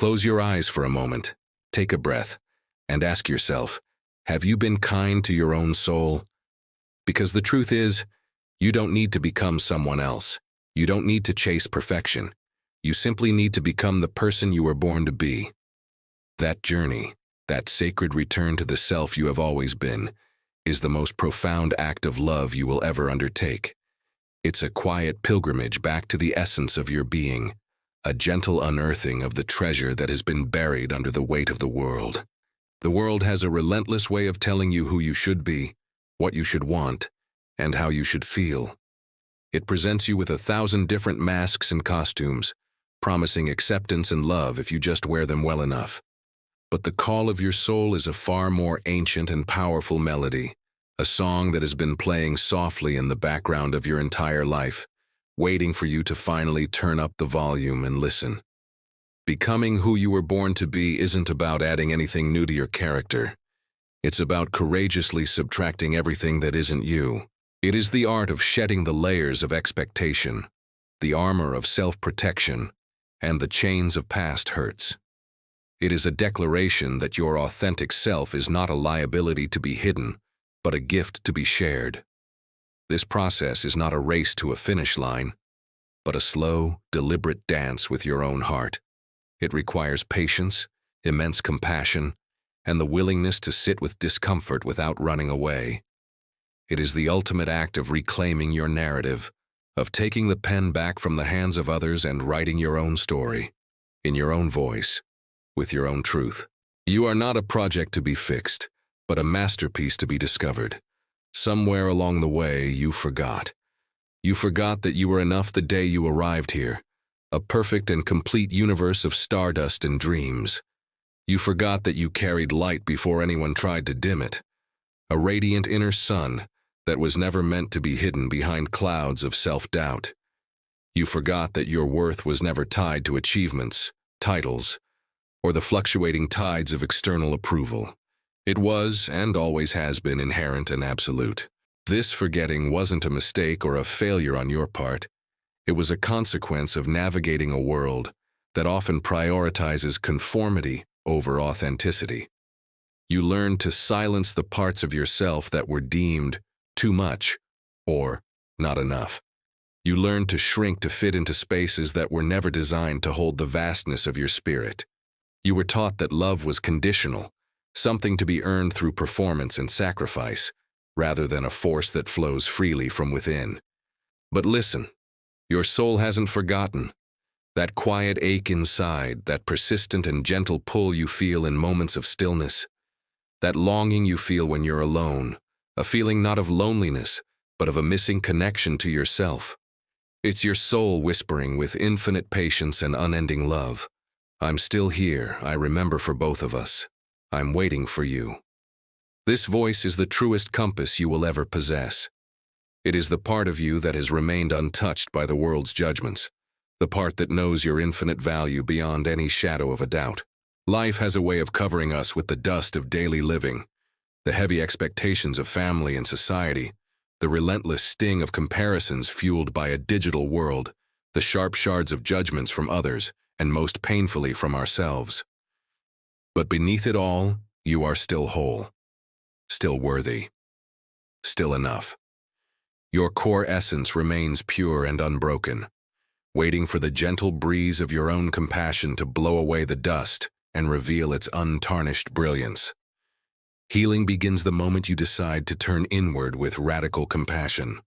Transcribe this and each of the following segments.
Close your eyes for a moment, take a breath, and ask yourself, have you been kind to your own soul? Because the truth is, you don't need to become someone else. You don't need to chase perfection. You simply need to become the person you were born to be. That journey, that sacred return to the self you have always been, is the most profound act of love you will ever undertake. It's a quiet pilgrimage back to the essence of your being, a gentle unearthing of the treasure that has been buried under the weight of the world. The world has a relentless way of telling you who you should be, what you should want, and how you should feel. It presents you with 1,000 different masks and costumes, promising acceptance and love if you just wear them well enough. But the call of your soul is a far more ancient and powerful melody, a song that has been playing softly in the background of your entire life, waiting for you to finally turn up the volume and listen. Becoming who you were born to be isn't about adding anything new to your character. It's about courageously subtracting everything that isn't you. It is the art of shedding the layers of expectation, the armor of self-protection, and the chains of past hurts. It is a declaration that your authentic self is not a liability to be hidden, but a gift to be shared. This process is not a race to a finish line, but a slow, deliberate dance with your own heart. It requires patience, immense compassion, and the willingness to sit with discomfort without running away. It is the ultimate act of reclaiming your narrative, of taking the pen back from the hands of others and writing your own story, in your own voice, with your own truth. You are not a project to be fixed, but a masterpiece to be discovered. Somewhere along the way, you forgot. You forgot that you were enough the day you arrived here, a perfect and complete universe of stardust and dreams. You forgot that you carried light before anyone tried to dim it, a radiant inner sun that was never meant to be hidden behind clouds of self-doubt. You forgot that your worth was never tied to achievements, titles, or the fluctuating tides of external approval. It was, and always has been, inherent and absolute. This forgetting wasn't a mistake or a failure on your part. It was a consequence of navigating a world that often prioritizes conformity over authenticity. You learned to silence the parts of yourself that were deemed too much or not enough. You learned to shrink to fit into spaces that were never designed to hold the vastness of your spirit. You were taught that love was conditional, something to be earned through performance and sacrifice, rather than a force that flows freely from within. But listen, your soul hasn't forgotten. That quiet ache inside, that persistent and gentle pull you feel in moments of stillness, that longing you feel when you're alone, a feeling not of loneliness, but of a missing connection to yourself. It's your soul whispering with infinite patience and unending love. I'm still here, I remember for both of us. I'm waiting for you. This voice is the truest compass you will ever possess. It is the part of you that has remained untouched by the world's judgments, the part that knows your infinite value beyond any shadow of a doubt. Life has a way of covering us with the dust of daily living, the heavy expectations of family and society, the relentless sting of comparisons fueled by a digital world, the sharp shards of judgments from others, and most painfully from ourselves. But beneath it all, you are still whole, still worthy, still enough. Your core essence remains pure and unbroken, waiting for the gentle breeze of your own compassion to blow away the dust and reveal its untarnished brilliance. Healing begins the moment you decide to turn inward with radical compassion.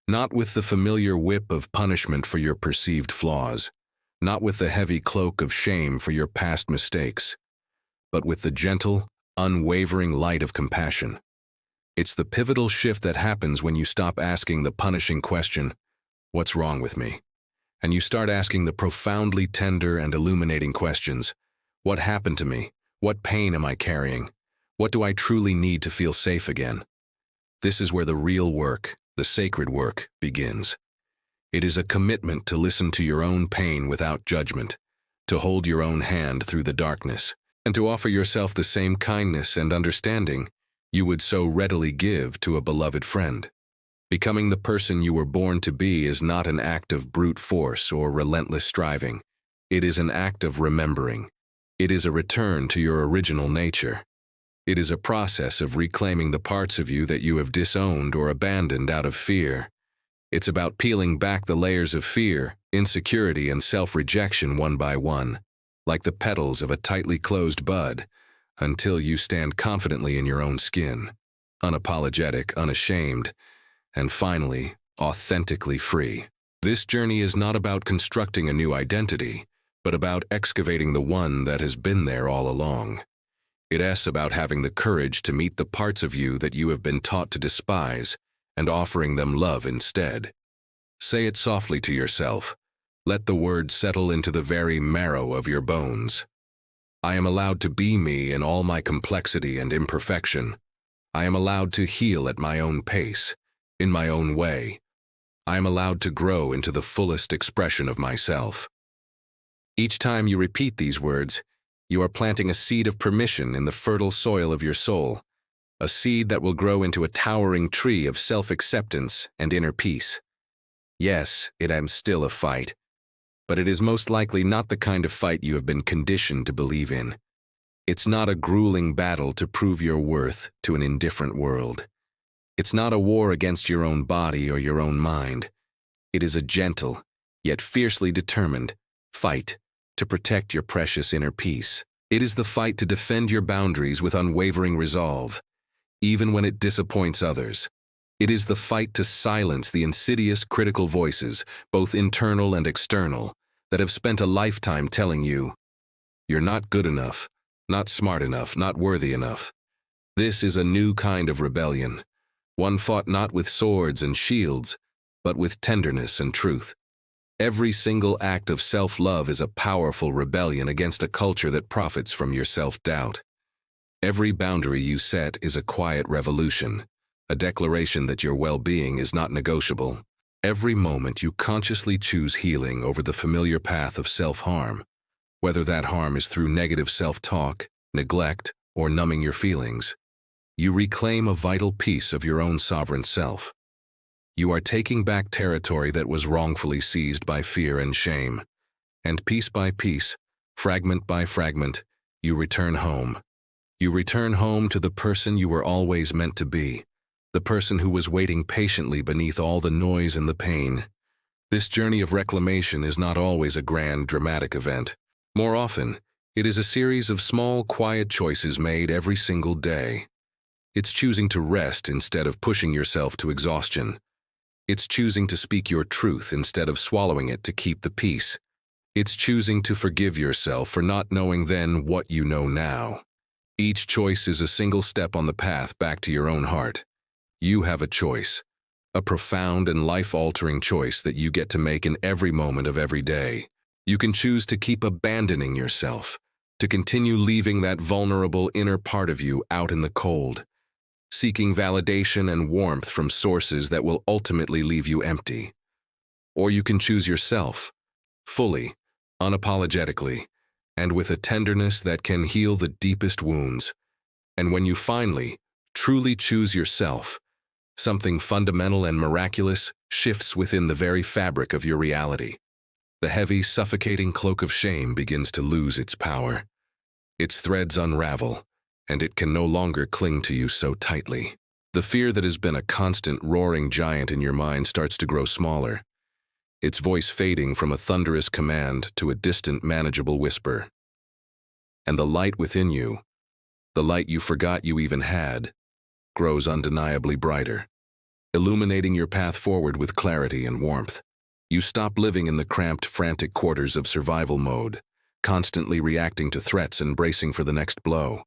Not with the familiar whip of punishment for your perceived flaws, not with the heavy cloak of shame for your past mistakes, but with the gentle, unwavering light of compassion. It's the pivotal shift that happens when you stop asking the punishing question, "What's wrong with me?" and you start asking the profoundly tender and illuminating questions, "What happened to me? What pain am I carrying? What do I truly need to feel safe again?" This is where the real work, the sacred work, begins. It is a commitment to listen to your own pain without judgment, to hold your own hand through the darkness, and to offer yourself the same kindness and understanding you would so readily give to a beloved friend. Becoming the person you were born to be is not an act of brute force or relentless striving. It is an act of remembering, It is a return to your original nature. It is a process of reclaiming the parts of you that you have disowned or abandoned out of fear. It's about peeling back the layers of fear, insecurity, and self-rejection one by one, like the petals of a tightly closed bud, until you stand confidently in your own skin, unapologetic, unashamed, and finally, authentically free. This journey is not about constructing a new identity, but about excavating the one that has been there all along. It is about having the courage to meet the parts of you that you have been taught to despise and offering them love instead. Say it softly to yourself. Let the words settle into the very marrow of your bones. I am allowed to be me in all my complexity and imperfection. I am allowed to heal at my own pace, in my own way. I am allowed to grow into the fullest expression of myself. Each time you repeat these words, you are planting a seed of permission in the fertile soil of your soul, a seed that will grow into a towering tree of self-acceptance and inner peace. Yes, it is still a fight, but it is most likely not the kind of fight you have been conditioned to believe in. It's not a grueling battle to prove your worth to an indifferent world. It's not a war against your own body or your own mind. It is a gentle, yet fiercely determined, fight to protect your precious inner peace. It is the fight to defend your boundaries with unwavering resolve, even when it disappoints others. It is the fight to silence the insidious critical voices, both internal and external, that have spent a lifetime telling you, you're not good enough, not smart enough, not worthy enough. This is a new kind of rebellion, one fought not with swords and shields, but with tenderness and truth. Every single act of self-love is a powerful rebellion against a culture that profits from your self-doubt. Every boundary you set is a quiet revolution, a declaration that your well-being is not negotiable. Every moment you consciously choose healing over the familiar path of self-harm, whether that harm is through negative self-talk, neglect, or numbing your feelings. You reclaim a vital piece of your own sovereign self. You are taking back territory that was wrongfully seized by fear and shame. And piece by piece, fragment by fragment, you return home. You return home to the person you were always meant to be, the person who was waiting patiently beneath all the noise and the pain. This journey of reclamation is not always a grand, dramatic event. More often, it is a series of small, quiet choices made every single day. It's choosing to rest instead of pushing yourself to exhaustion. It's choosing to speak your truth instead of swallowing it to keep the peace. It's choosing to forgive yourself for not knowing then what you know now. Each choice is a single step on the path back to your own heart. You have a choice, a profound and life-altering choice that you get to make in every moment of every day. You can choose to keep abandoning yourself, to continue leaving that vulnerable inner part of you out in the cold, seeking validation and warmth from sources that will ultimately leave you empty. Or you can choose yourself, fully, unapologetically, and with a tenderness that can heal the deepest wounds. And when you finally, truly choose yourself, something fundamental and miraculous shifts within the very fabric of your reality. The heavy, suffocating cloak of shame begins to lose its power. Its threads unravel, and it can no longer cling to you so tightly. The fear that has been a constant roaring giant in your mind starts to grow smaller, its voice fading from a thunderous command to a distant, manageable whisper. And the light within you, the light you forgot you even had, grows undeniably brighter, illuminating your path forward with clarity and warmth. You stop living in the cramped, frantic quarters of survival mode, constantly reacting to threats and bracing for the next blow.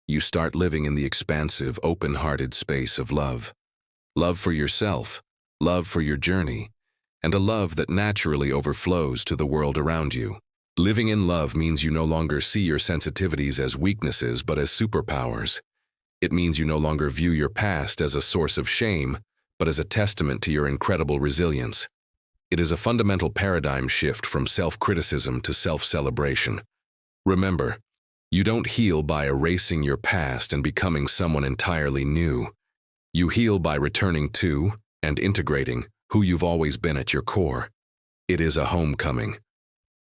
You start living in the expansive, open-hearted space of love. Love for yourself, love for your journey, and a love that naturally overflows to the world around you. Living in love means you no longer see your sensitivities as weaknesses but as superpowers. It means you no longer view your past as a source of shame, but as a testament to your incredible resilience. It is a fundamental paradigm shift from self-criticism to self-celebration. Remember, you don't heal by erasing your past and becoming someone entirely new. You heal by returning to and integrating who you've always been at your core. It is a homecoming,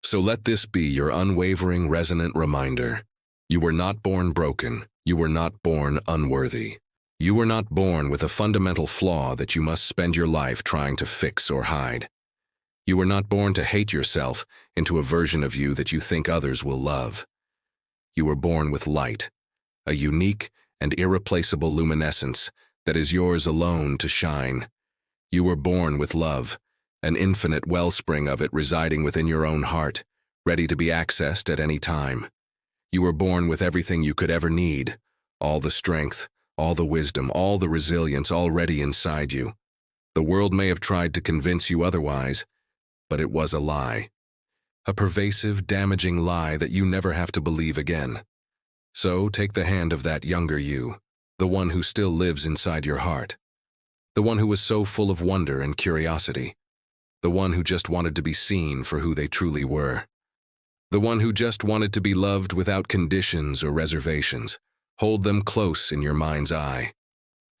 So let this be your unwavering, resonant reminder. You were not born broken. You were not born unworthy. You were not born with a fundamental flaw that you must spend your life trying to fix or hide. You were not born to hate yourself into a version of you that you think others will love. You were born with light, a unique and irreplaceable luminescence that is yours alone to shine. You were born with love, an infinite wellspring of it residing within your own heart, ready to be accessed at any time. You were born with everything you could ever need, all the strength, all the wisdom, all the resilience already inside you. The world may have tried to convince you otherwise, but it was a lie. A pervasive, damaging lie that you never have to believe again. So take the hand of that younger you, the one who still lives inside your heart. The one who was so full of wonder and curiosity. The one who just wanted to be seen for who they truly were. The one who just wanted to be loved without conditions or reservations. Hold them close in your mind's eye.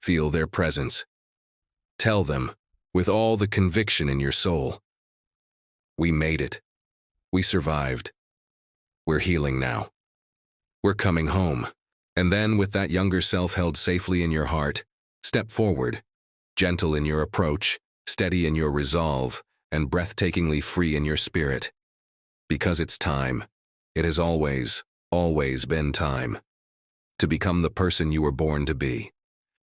Feel their presence. Tell them, with all the conviction in your soul, we made it. We survived. We're healing now. We're coming home. And then, with that younger self held safely in your heart, step forward, gentle in your approach, steady in your resolve, and breathtakingly free in your spirit. Because it's time. It has always, always been time. To become the person you were born to be.